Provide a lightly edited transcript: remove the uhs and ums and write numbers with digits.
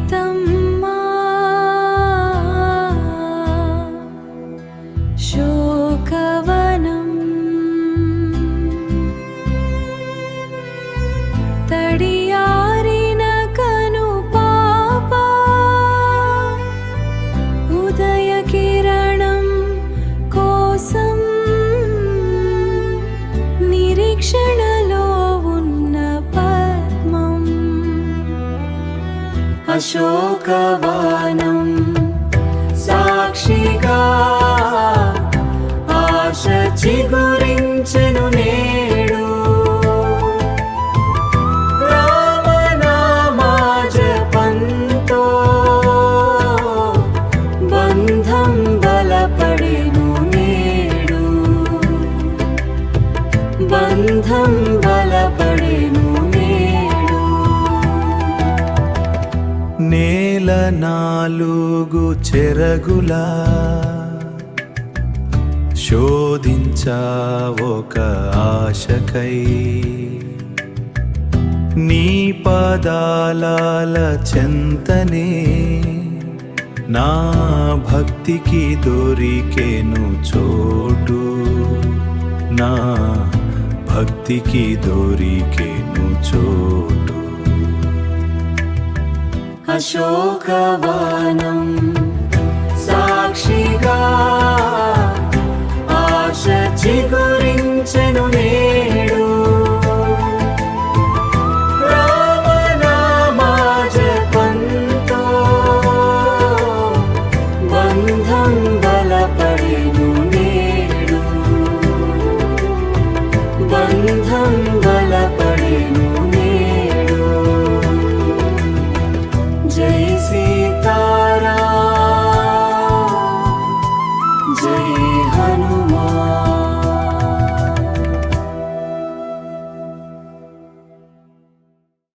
సీతమ్మా శోకవనం తడియారిన కను పాప ఉదయ కిరణం కోసం నిరీక్షణలో ఉన్న పద్మం అశోకవనం సాక్షిగా ఆశ చిగురించెను నేడు రామనామా జపంతో బంధం బలపడెను నేడు బంధం బలపడెను నేడు నేల నాలుగు చెరగులా శోధించా ఒక ఆశకై నీ పాదాల చెంతనే నా భక్తికి దొరికెను చోటు నా భక్తికి దొరికెను చోటు అశోకవనం సాక్షిగా ఆశ చిగురించెను నేడు రామనామా జపంతో బంధం బలపడెను నేడు బంధం బలపడెను నేడు జై సీతారాం జై హనుమాన్